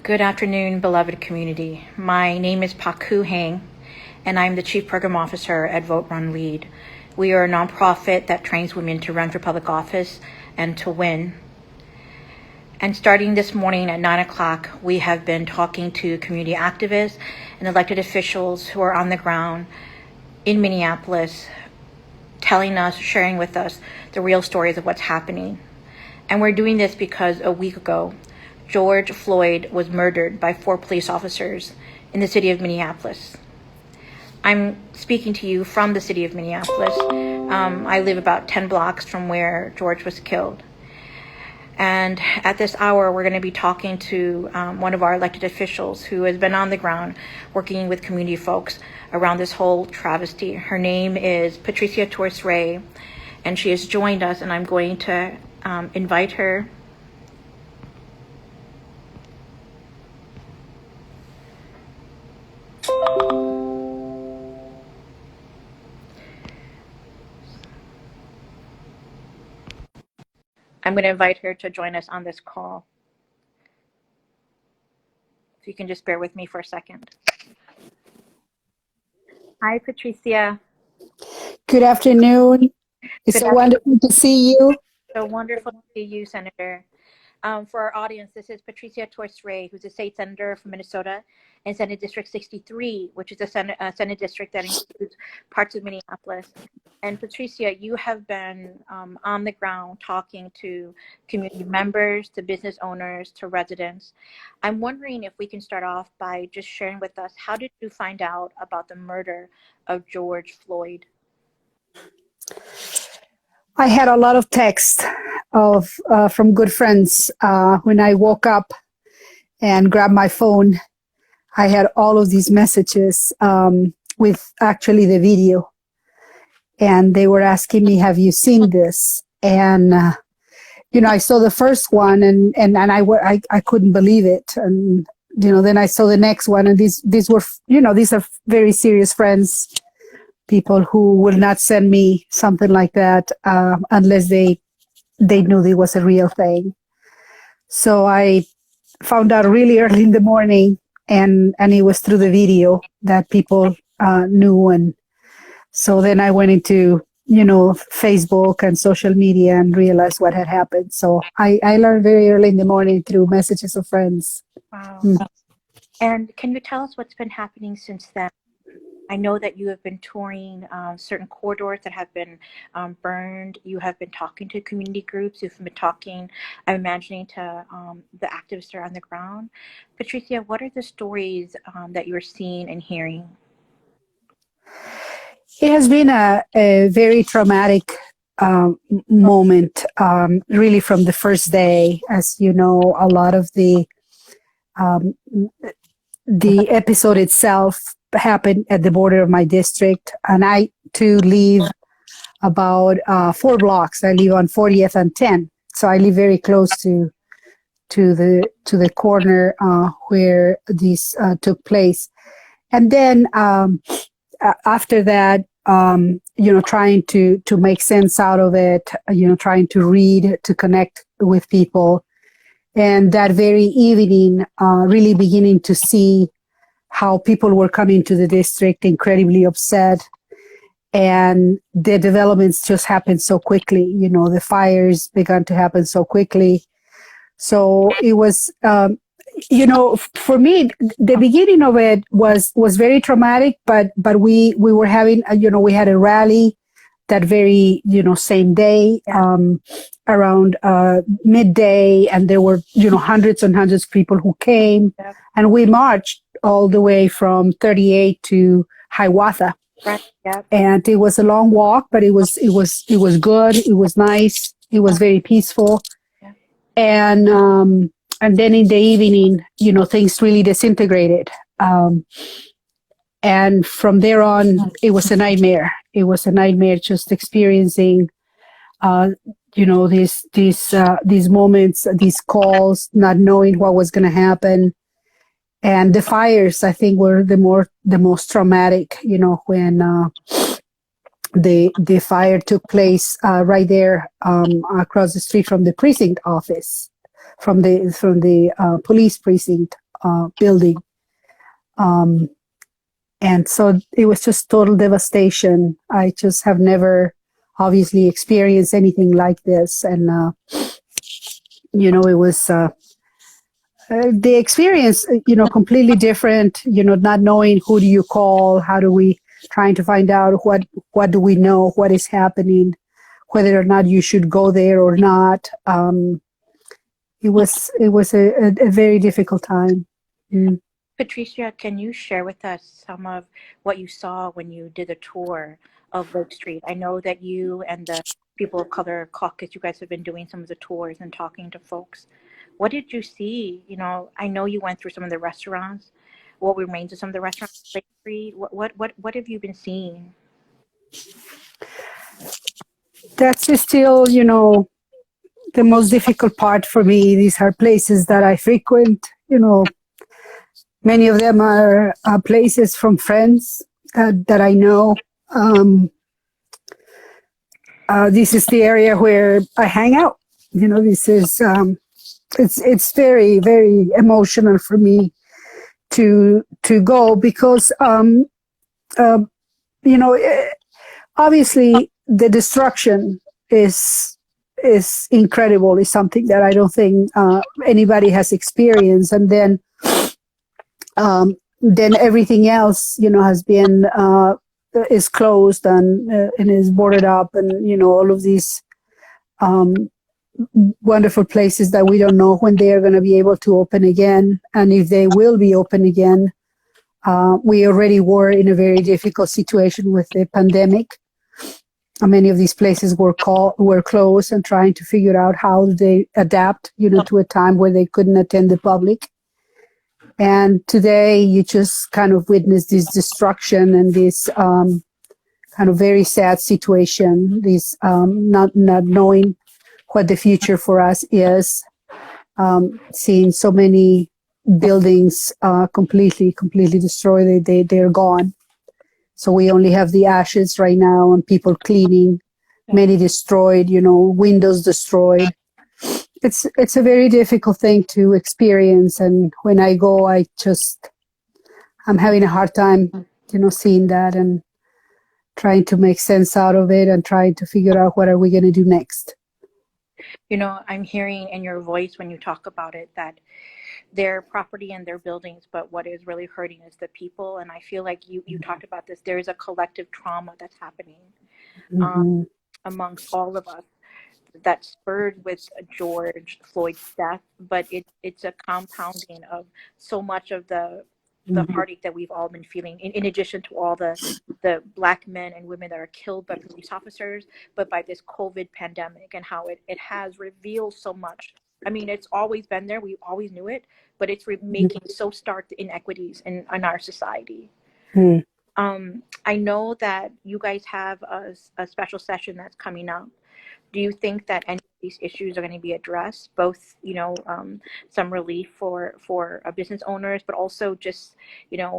Good afternoon, beloved community. My name is Paku Hang, and I'm the Chief Program Officer at Vote Run Lead. We are a nonprofit that trains women to run for public office and to win. And starting this morning at 9 o'clock, we have been talking to community activists and elected officials who are on the ground in Minneapolis, telling us, sharing with us the real stories of what's happening. And we're doing this because a week ago, George Floyd was murdered by 4 police officers in the city of Minneapolis. I'm speaking to you from the city of Minneapolis. I live about 10 blocks from where George was killed. And at this hour, we're going to be talking to one of our elected officials who has been on the ground working with community folks around this whole travesty. Her name is Patricia Torres, and she has joined us, and I'm going to invite her. I'm going to invite her to join us on this call. If you can just bear with me for a second. Hi, Patricia. Good afternoon. It's so wonderful to see you. So wonderful to see you, Senator. For our audience, this is Patricia Torres, who's a state senator from Minnesota in Senate District 63, which is a Senate district that includes parts of Minneapolis. And Patricia, you have been on the ground talking to community members, to business owners, to residents. I'm wondering if we can start off by just sharing with us, how did you find out about the murder of George Floyd? I had a lot of texts from good friends. When I woke up and grabbed my phone, I had all of these messages with actually the video. And they were asking me, have you seen this? And, I saw the first one and I couldn't believe it. And, then I saw the next one, and these were, these are very serious friends, people who will not send me something like that unless they knew it was a real thing. So I found out really early in the morning, and it was through the video that people knew. And so then I went into, Facebook and social media and realized what had happened. So I learned very early in the morning through messages of friends. Wow. And can you tell us what's been happening since then? I know that you have been touring certain corridors that have been burned. You have been talking to community groups. You've been talking, I'm imagining, to the activists that are on the ground. Patricia, what are the stories that you're seeing and hearing? It has been a very traumatic moment, really from the first day. As you know, a lot of the episode itself happened at the border of my district, and I too live about 4 blocks. I live on 40th and 10, so I live very close to the corner where this took place. And then after that, trying to make sense out of it, trying to read, to connect with people, and that very evening, really beginning to see how people were coming to the district incredibly upset, and the developments just happened so quickly. The fires began to happen so quickly. So it was, for me, the beginning of it was very traumatic, but we were having, we had a rally that very, same day, around midday, and there were, hundreds and hundreds of people who came, and we marched all the way from 38 to Hiawatha. Right. Yeah. And it was a long walk, but it was good. It was nice. It was very peaceful. Yeah. And then in the evening, things really disintegrated. And from there on, it was a nightmare. It was a nightmare just experiencing, these moments, these calls, not knowing what was going to happen. And the fires, I think, were the most traumatic, when the fire took place right there across the street from the precinct office, from the police precinct building. And so it was just total devastation. I just have never obviously experienced anything like this. And, it was the experience, completely different, not knowing who do you call, how do we trying to find out what do we know, what is happening, whether or not you should go there or not. It was a very difficult time. Mm. Patricia, can you share with us some of what you saw when you did a tour of Lake Street? I know that you and the People of Color Caucus, you guys have been doing some of the tours and talking to folks. What did you see? I know you went through some of the restaurants. What remains of some of the restaurants on Lake Street? What have you been seeing? That's still, the most difficult part for me. These are places that I frequent, many of them are places from friends that I know. This is the area where I hang out. This is, it's very, very emotional for me to go because, obviously the destruction is incredible. It's something that I don't think anybody has experienced. And then everything else, has been is closed and is boarded up, and all of these wonderful places that we don't know when they are going to be able to open again, and if they will be open again. We already were in a very difficult situation with the pandemic. Many of these places were closed and trying to figure out how they adapt, to a time where they couldn't attend the public. And today you just kind of witness this destruction and this kind of very sad situation, this not knowing what the future for us is, seeing so many buildings completely destroyed. They're gone. So we only have the ashes right now and people cleaning, many destroyed, windows destroyed. It's a very difficult thing to experience. And when I go, I'm having a hard time, seeing that and trying to make sense out of it and trying to figure out what are we going to do next. I'm hearing in your voice when you talk about it that their property and their buildings, but what is really hurting is the people. And I feel like you talked about this. There is a collective trauma that's happening amongst all of us that spurred with George Floyd's death, but it's a compounding of so much of the heartache that we've all been feeling, in addition to all the Black men and women that are killed by police officers, but by this COVID pandemic and how it has revealed so much. I mean, it's always been there. We always knew it, but it's making so stark the inequities in our society. I know that you guys have a special session that's coming up. Do you think that any of these issues are going to be addressed, both, some relief for business owners, but also just,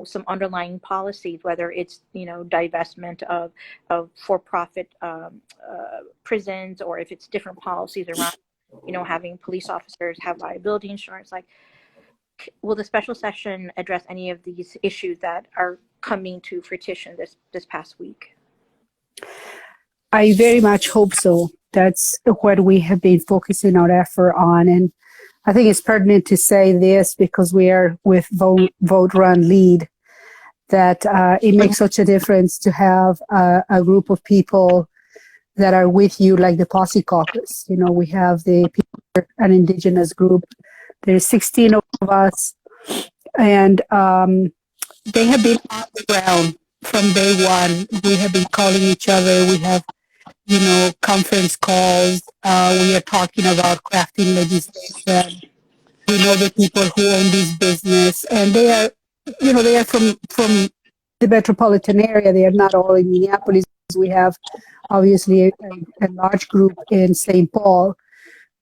some underlying policies, whether it's, divestment of for-profit prisons, or if it's different policies around, having police officers have liability insurance? Like, will the special session address any of these issues that are coming to fruition this past week? I very much hope so. That's what we have been focusing our effort on. And I think it's pertinent to say this because we are with Vote, Run, Lead, that it makes such a difference to have a group of people that are with you, like the Posse Caucus. We have the people, an indigenous group. There's 16 of us, and they have been on the ground from day one. We have been calling each other. We have conference calls. We are talking about crafting legislation. We know the people who own this business, and they are from the metropolitan area. They are not all in Minneapolis. We have obviously a large group in St. Paul,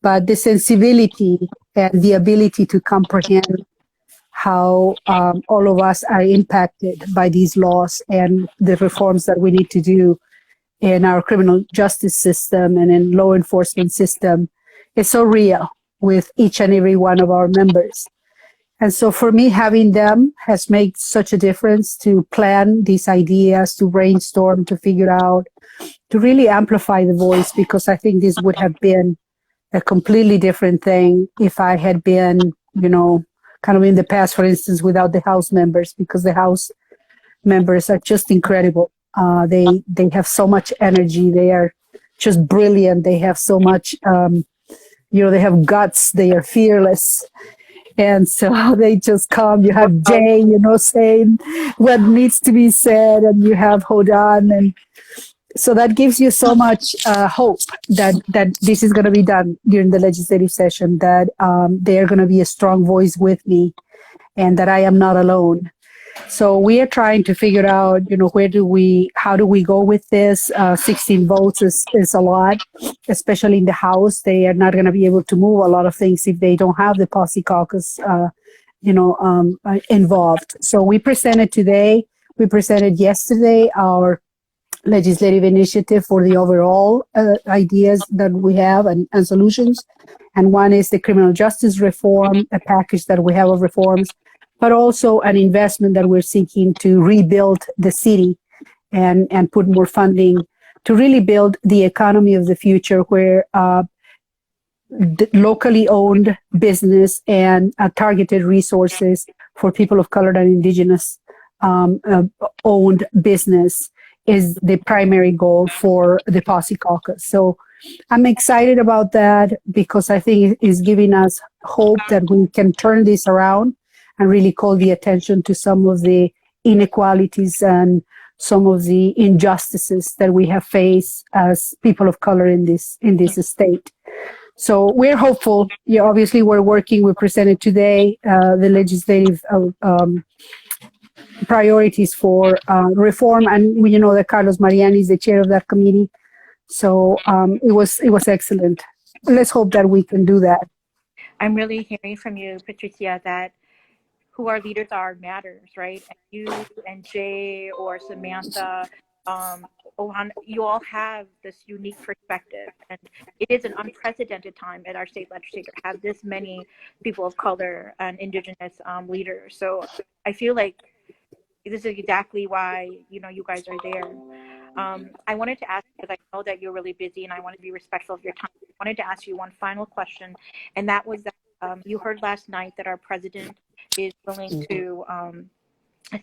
but the sensibility and the ability to comprehend how all of us are impacted by these laws and the reforms that we need to do in our criminal justice system and in law enforcement system is so real with each and every one of our members. And so for me, having them has made such a difference to plan these ideas, to brainstorm, to figure out, to really amplify the voice, because I think this would have been a completely different thing if I had been, kind of in the past, for instance, without the House members, because the House members are just incredible. They have so much energy. They are just brilliant. They have so much, they have guts. They are fearless. And so they just come. You have Jay, saying what needs to be said, and you have Hodan, and so that gives you so much hope that this is going to be done during the legislative session. That they are going to be a strong voice with me, and that I am not alone. So we are trying to figure out, how do we go with this? 16 votes is a lot, especially in the House. They are not going to be able to move a lot of things if they don't have the Posse Caucus, involved. So we presented today, we presented yesterday our legislative initiative for the overall ideas that we have and solutions. And one is the criminal justice reform, a package that we have of reforms, but also an investment that we're seeking to rebuild the city and put more funding to really build the economy of the future, where the locally owned business and targeted resources for people of color and indigenous owned business is the primary goal for the Posse Caucus. So I'm excited about that, because I think it is giving us hope that we can turn this around and really call the attention to some of the inequalities and some of the injustices that we have faced as people of color in this state. So we're hopeful. Yeah, obviously we're working. We presented today the legislative priorities for reform, and we know that Carlos Mariani is the chair of that committee. So it was excellent. Let's hope that we can do that. I'm really hearing from you, Patricia, that who our leaders are matters, right? And you and Jay or Samantha, Ohan, you all have this unique perspective, and it is an unprecedented time at our state legislature to have this many people of color and indigenous leaders. So I feel like this is exactly why you guys are there. I wanted to ask, because I know that you're really busy and I want to be respectful of your time. I wanted to ask you one final question, and that was that you heard last night that our president is willing to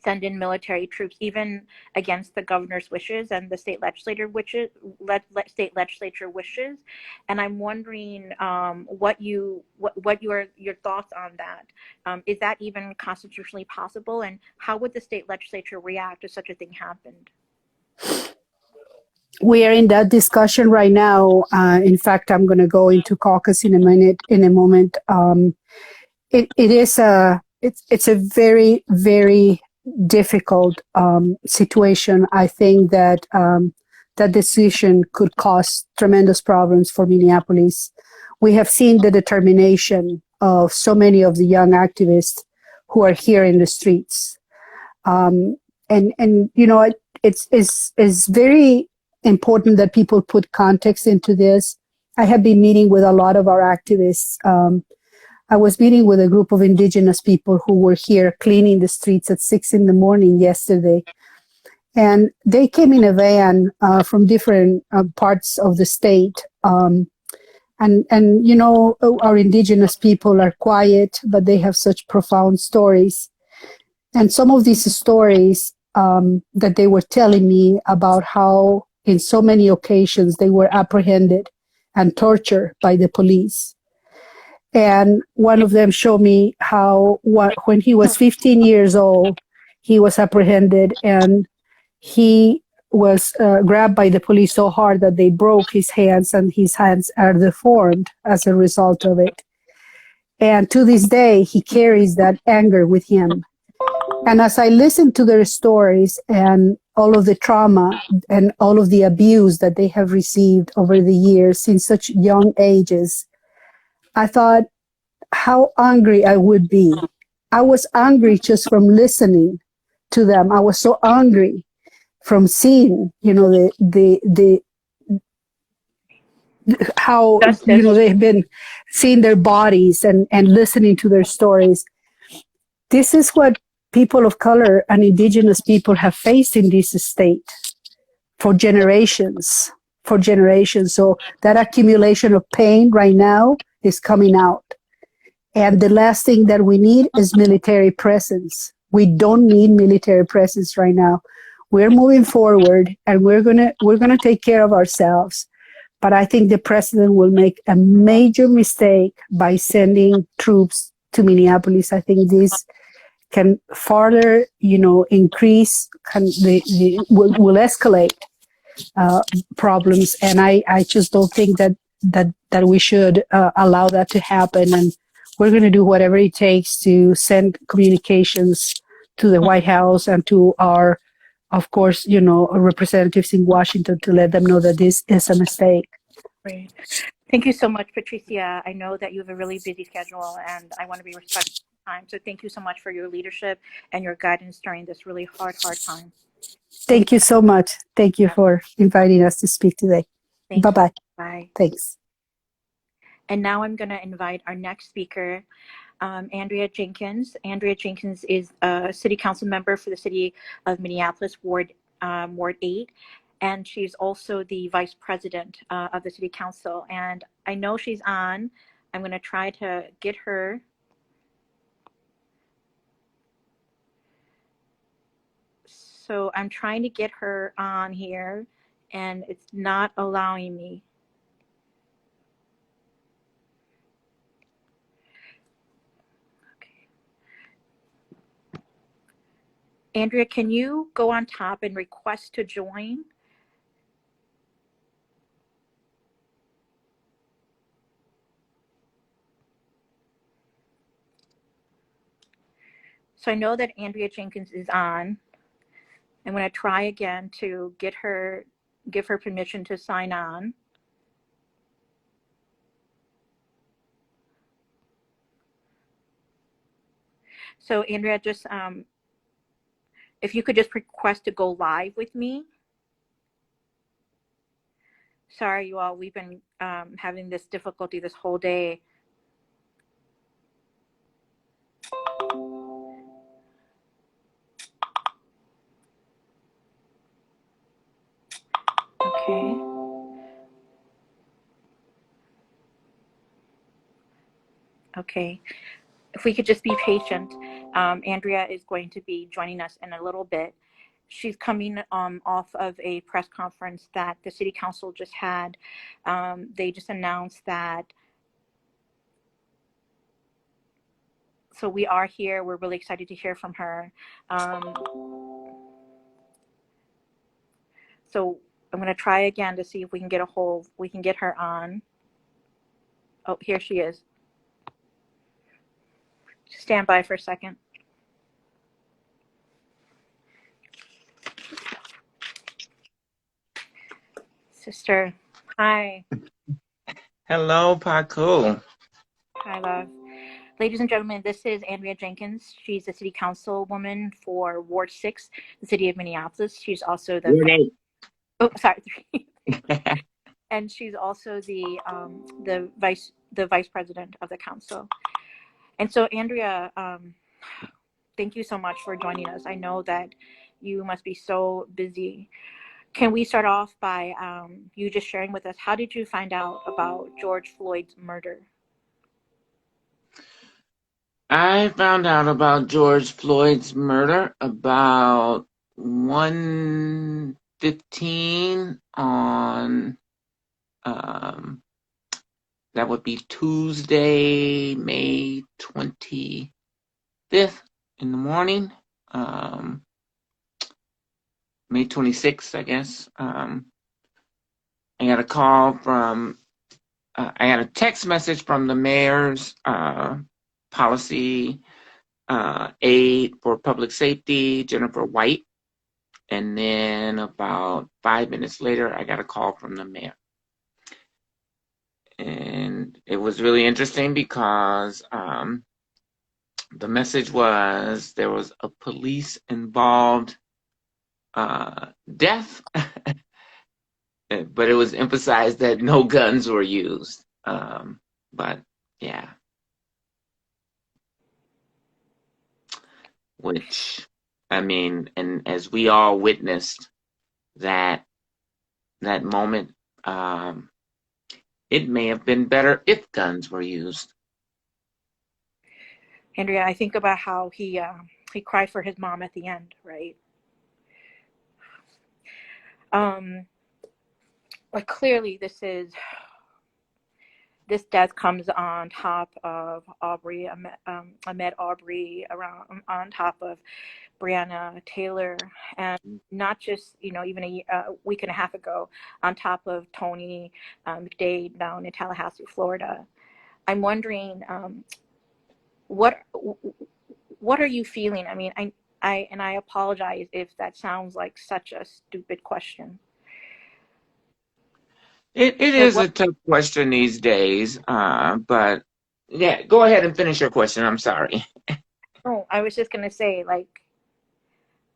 send in military troops, even against the governor's wishes and the state legislature wishes. And I'm wondering what your thoughts on that. Is that even constitutionally possible? And how would the state legislature react if such a thing happened? We are in that discussion right now. In fact, I'm going to go into caucus in a moment. It's a very, very difficult situation. I think that that decision could cause tremendous problems for Minneapolis. We have seen the determination of so many of the young activists who are here in the streets. It's very important that people put context into this. I have been meeting with a lot of our activists. I was meeting with a group of indigenous people who were here cleaning the streets at 6 a.m. yesterday. And they came in a van from different parts of the state. Our indigenous people are quiet, but they have such profound stories. And some of these stories that they were telling me about how in so many occasions they were apprehended and tortured by the police. And one of them showed me how when he was 15 years old, he was apprehended and he was grabbed by the police so hard that they broke his hands, and his hands are deformed as a result of it. And to this day, he carries that anger with him. And as I listened to their stories and all of the trauma and all of the abuse that they have received over the years in such young ages, I thought how angry I would be. I was angry just from listening to them. I was so angry from seeing, how, they've been seeing their bodies and listening to their stories. This is what people of color and indigenous people have faced in this state for generations, So that accumulation of pain right now is coming out. And the last thing that we need is military presence. We don't need military presence right now. We're moving forward and we're gonna take care of ourselves. But I think the president will make a major mistake by sending troops to Minneapolis. I think this can further, increase, will escalate problems, and I just don't think that we should allow that to happen. And we're going to do whatever it takes to send communications to the White House and to our, of course, representatives in Washington to let them know that this is a mistake. Great. Thank you so much, Patricia. I know that you have a really busy schedule, and I want to be respectful of time. So thank you so much for your leadership and your guidance during this really hard time. Thank you so much. Thank you for inviting us to speak today. Bye-bye. Bye. Thanks. And now I'm going to invite our next speaker, Andrea Jenkins. Andrea Jenkins is a city council member for the city of Minneapolis, Ward 8. And she's also the vice president of the city council. And I know she's on. I'm going to try to get her. So I'm trying to get her on here, and it's not allowing me. Okay. Andrea, can you go on top and request to join? So I know that Andrea Jenkins is on. I'm going to try again to give her permission to sign on. So Andrea, just if you could just request to go live with me. Sorry, you all, we've been having this difficulty this whole day. Okay. Okay. If we could just be patient, Andrea is going to be joining us in a little bit. She's coming off of a press conference that the city council just had. They just announced that. So we are here. We're really excited to hear from her. So I'm going to try again to see if we can get her on. Oh, here she is. Stand by for a second. Sister, hi. Hello, Paco. Hi, love. Ladies and gentlemen, this is Andrea Jenkins. She's the city councilwoman for Ward 6, the city of Minneapolis. She's also the Ward 8. Oh, sorry. And she's also the vice president of the council. And so, Andrea, thank you so much for joining us. I know that you must be so busy. Can we start off by you just sharing with us, how did you find out about George Floyd's murder? I found out about George Floyd's murder about 1:15 on, that would be Tuesday, May 25th in the morning. May 26th, I guess. I got a call from, I got a text message from the mayor's policy aide for public safety, Jennifer White. And then about 5 minutes later, I got a call from the mayor. And it was really interesting because the message was there was a police involved death, but it was emphasized that no guns were used. But yeah. which, I mean, and as we all witnessed that moment, it may have been better if guns were used. Andrea, I think about how he cried for his mom at the end, right? But clearly this death comes on top of Ahmed Aubrey, on top of Breonna Taylor, and not just, even a week and a half ago, on top of Tony McDade down in Tallahassee, Florida. I'm wondering, what are you feeling? I mean, I apologize if that sounds like such a stupid question. It But is a tough question these days, but yeah, go ahead and finish your question. I'm sorry. no, I was just gonna say, like,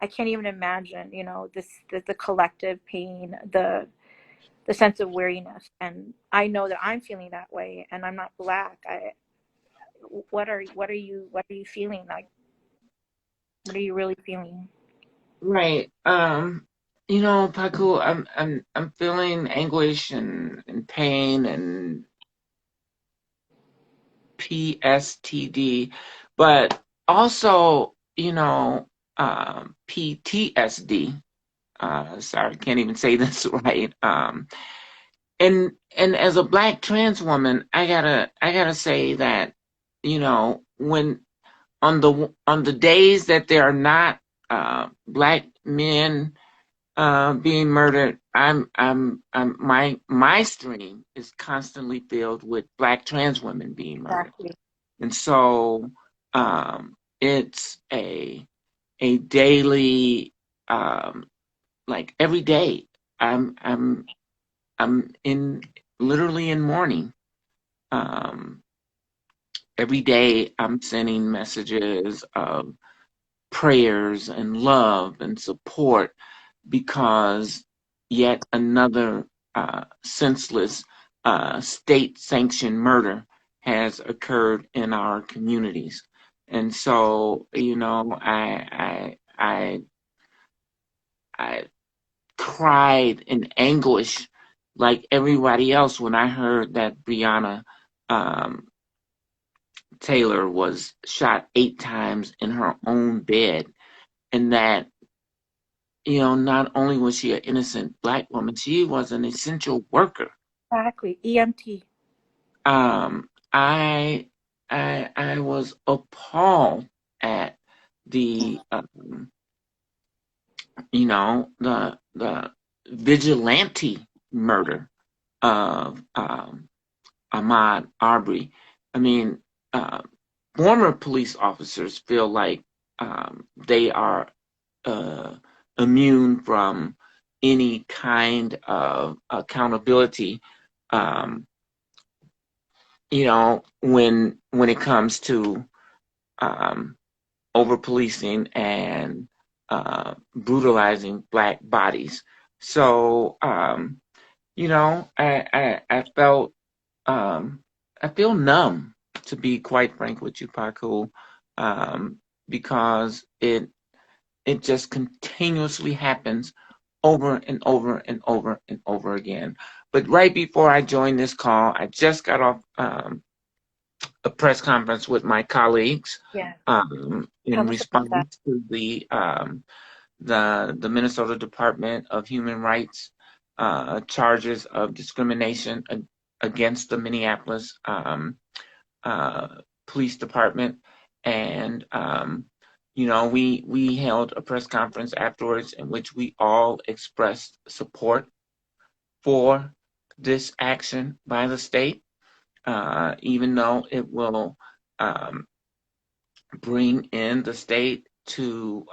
I can't even imagine, the collective pain, the sense of weariness, and I know that I'm feeling that way, and I'm not Black. What are you feeling like? What are you really feeling? Right. Paku, I'm feeling anguish and pain and PSTD, but also, PTSD. Sorry, can't even say this right. And as a Black trans woman, I gotta say that, when on the days that there are not Black men being murdered, my stream is constantly filled with Black trans women being murdered, Exactly. and so it's a daily, like every day, I'm in literally in mourning. Um, every day I'm sending messages of prayers and love and support because yet another senseless state-sanctioned murder has occurred in our communities. And so, I cried in anguish like everybody else when I heard that Breonna um, Taylor was shot 8 times in her own bed, and that, not only was she an innocent Black woman, she was an essential worker. Exactly. EMT. Um, I I was appalled at the the vigilante murder of Ahmaud Arbery. I mean, uh, former police officers feel like they are uh, immune from any kind of accountability. Um, when it comes to um, over policing and brutalizing Black bodies. So, I felt I feel numb, to be quite frank with you, Paku, because it just continuously happens over and over and over and over again. But right before I joined this call, I just got off a press conference with my colleagues Yeah. in Tell us about that. response to the Minnesota Department of Human Rights charges of discrimination against the Minneapolis Police Department, and we held a press conference afterwards in which we all expressed support for this action by the state, even though it will um, bring in the state to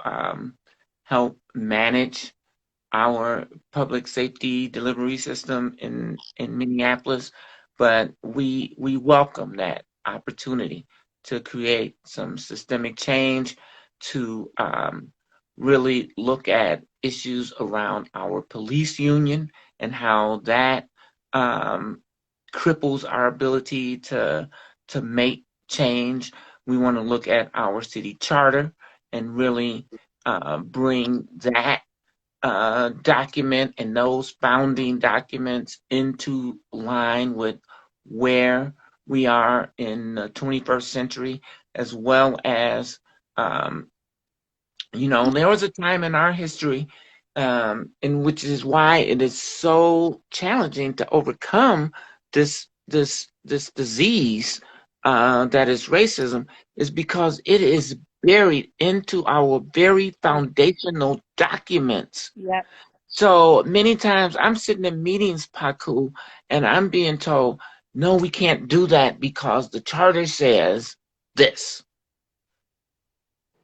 help manage our public safety delivery system in Minneapolis, but we welcome that opportunity to create some systemic change, to really look at issues around our police union and how that um, cripples our ability to make change. We want to look at our city charter and really bring that document and those founding documents into line with where we are in the 21st century, as well as, there was a time in our history, in which is why it is so challenging to overcome this disease that is racism, is because it is buried into our very foundational documents. Yep. So many times I'm sitting in meetings, Paku, and I'm being told, no, we can't do that because the charter says this.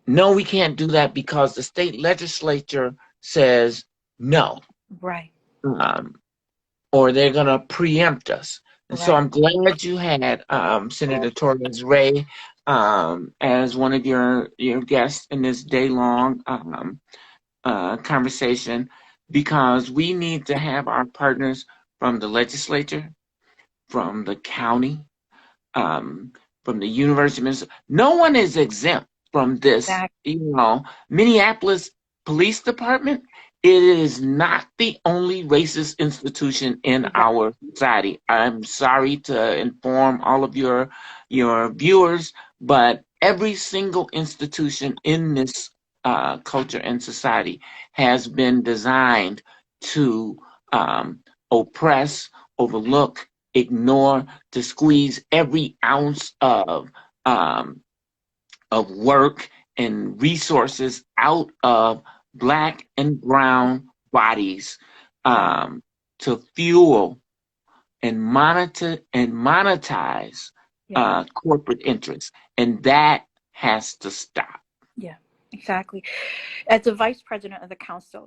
No, we can't do that because the state legislature says no. Right. Or they're going to preempt us. And so Right. I'm glad you had Senator Torres Ray as one of your guests in this day-long conversation, because we need to have our partners from the legislature, from the county, from the University of Minnesota. No one is exempt from this. Exactly. Minneapolis Police Department, it is not the only racist institution in our society. I'm sorry to inform all of your viewers, but every single institution in this culture and society has been designed to oppress, overlook, ignore, to squeeze every ounce of work and resources out of Black and brown bodies, to fuel and monetize corporate interests, and that has to stop. Yeah, exactly. As the vice president of the council,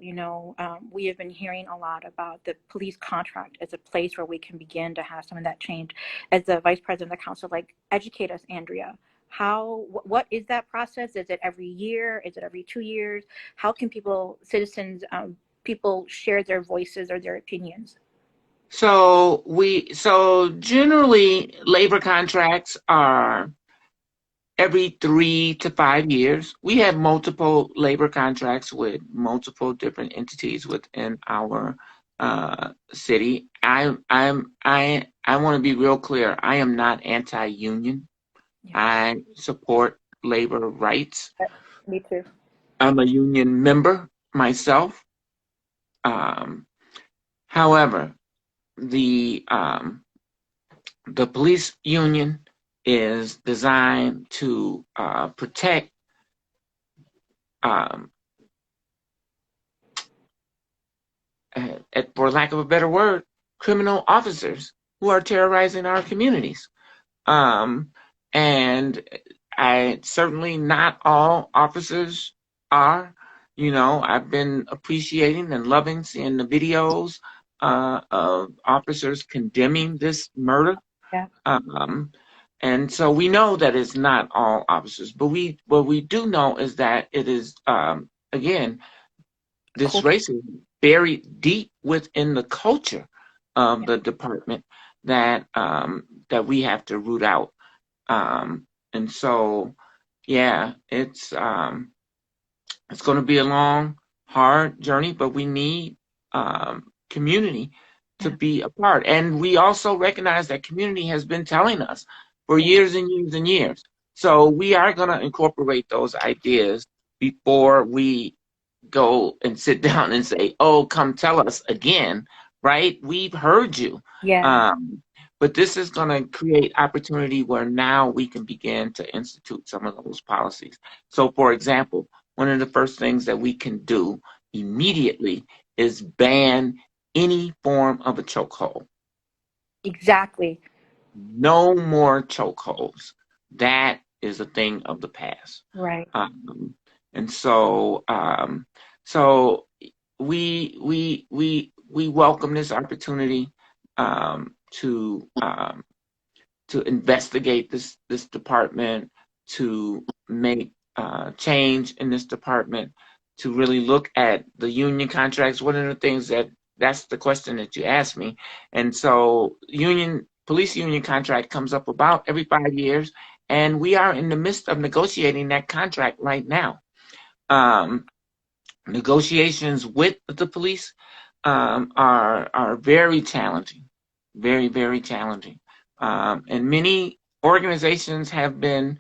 we have been hearing a lot about the police contract as a place where we can begin to have some of that change. As the vice president of the council, educate us, Andrea. What is that process? Is it every year? Is it every 2 years? How can people share their voices or their opinions? So generally labor contracts are every 3 to 5 years. We have multiple labor contracts with multiple different entities within our city. I want to be real clear. I am not anti-union. Yeah. I support labor rights. Me too. I'm a union member myself. However, the police union is designed to protect for lack of a better word, criminal officers who are terrorizing our communities. And certainly not all officers are. I've been appreciating and loving seeing the videos of officers condemning this murder. Yeah. And so we know that it's not all officers, but what we do know is that it is, again, this racism buried deep within the culture of the department that we have to root out. And so, yeah, it's going to be a long, hard journey, but we need community to be a part. And we also recognize that community has been telling us for years and years and years. So we are going to incorporate those ideas before we go and sit down and say, oh, come tell us again, right? We've heard you. Yeah. But this is going to create opportunity where now we can begin to institute some of those policies. So, for example, one of the first things that we can do immediately is ban any form of a chokehold. Exactly. No more chokeholds. That is a thing of the past. Right. And so, we welcome this opportunity to investigate this department, to make change in this department, to really look at the union contracts. One of the things that's the question that you asked me. And so police union contract comes up about every 5 years, and we are in the midst of negotiating that contract right now. negotiations with the police are very challenging, very, very challenging. And many organizations have been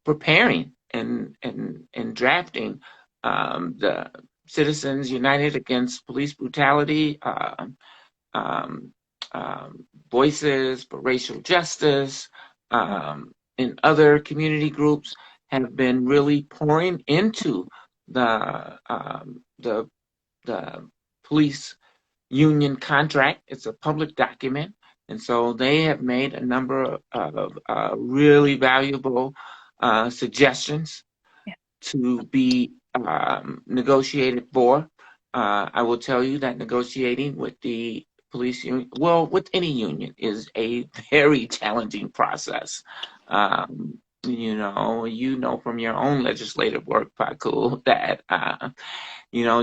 preparing and drafting the Citizens United Against Police Brutality, um, Voices for Racial Justice, and other community groups have been really pouring into the police union contract. It's a public document, and so they have made a number of really valuable suggestions to be negotiated for. I will tell you that negotiating with the police union, well, with any union, is a very challenging process. You know from your own legislative work, Pakul, that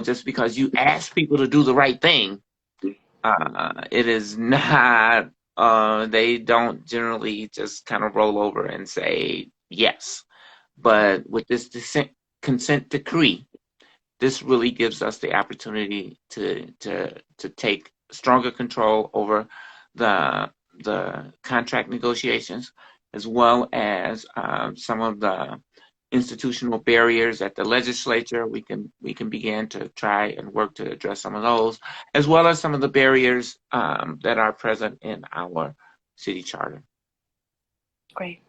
just because you ask people to do the right thing, it is not. They don't generally just kind of roll over and say yes. But with this consent decree, this really gives us the opportunity to take stronger control over the contract negotiations, as well as some of the institutional barriers at the legislature. We can begin to try and work to address some of those, as well as some of the barriers that are present in our city charter. Great.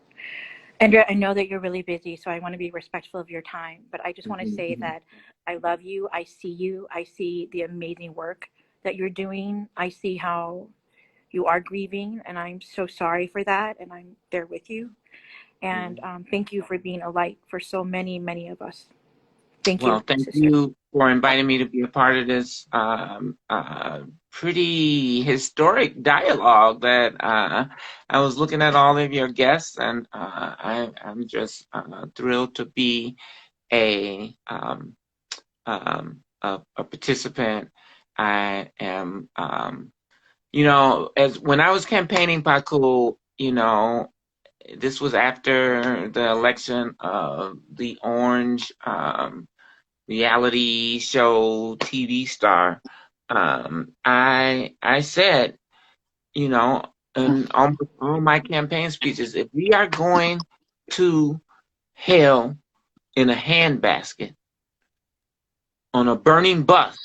Andrea, I know that you're really busy, so I want to be respectful of your time, but I just want to say that I love you. I see the amazing work that you're doing. I see how you are grieving, and I'm so sorry for that, and I'm there with you. And thank you for being a light for so many, many of us. Thank you, Well, thank sister. you for inviting me to be a part of this pretty historic dialogue that I was looking at all of your guests, and I'm just thrilled to be a participant. I am, as when I was campaigning, Pakul, this was after the election of the Orange reality show TV star. I said, in almost all my campaign speeches, if we are going to hell in a handbasket on a burning bus,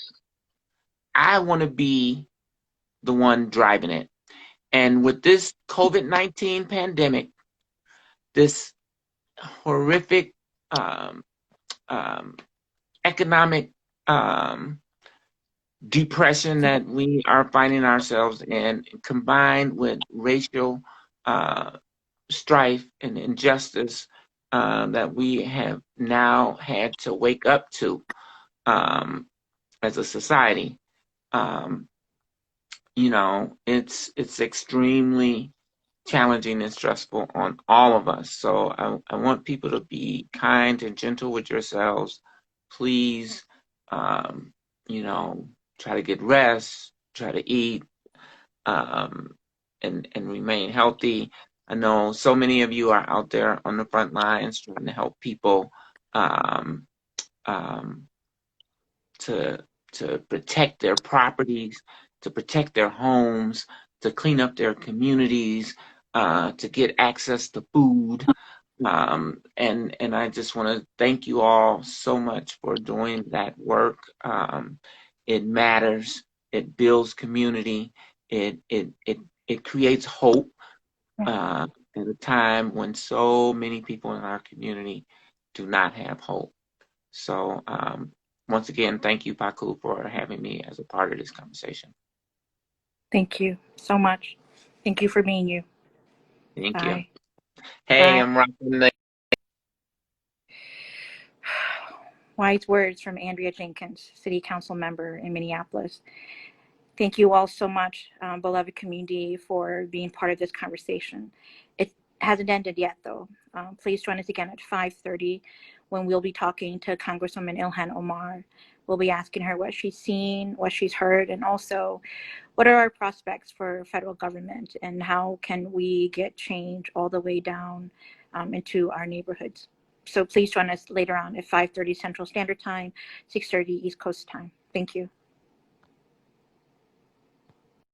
I want to be the one driving it. And with this COVID-19 pandemic, this horrific economic depression that we are finding ourselves in, combined with racial strife and injustice that we have now had to wake up to as a society, it's extremely challenging and stressful on all of us. So I want people to be kind and gentle with yourselves. Please, try to get rest, try to eat, and remain healthy. I know so many of you are out there on the front lines trying to help people to protect their properties, to protect their homes, to clean up their communities, to get access to food. And I just want to thank you all so much for doing that work. It matters. It builds community. It creates hope at a time when so many people in our community do not have hope. So once again, thank you, Pakul, for having me as a part of this conversation. Thank you so much. Thank you for being you. Thank Bye. you. Hey, Bye. I'm rocking the Wise words from Andrea Jenkins, City Council Member in Minneapolis. Thank you all so much, beloved community, for being part of this conversation. It hasn't ended yet, though. Please join us again at 5:30 when we'll be talking to Congresswoman Ilhan Omar. We'll be asking her what she's seen, what she's heard, and also what are our prospects for federal government and how can we get change all the way down into our neighborhoods. So please join us later on at 5:30 Central Standard Time, 6:30 East Coast Time. Thank you.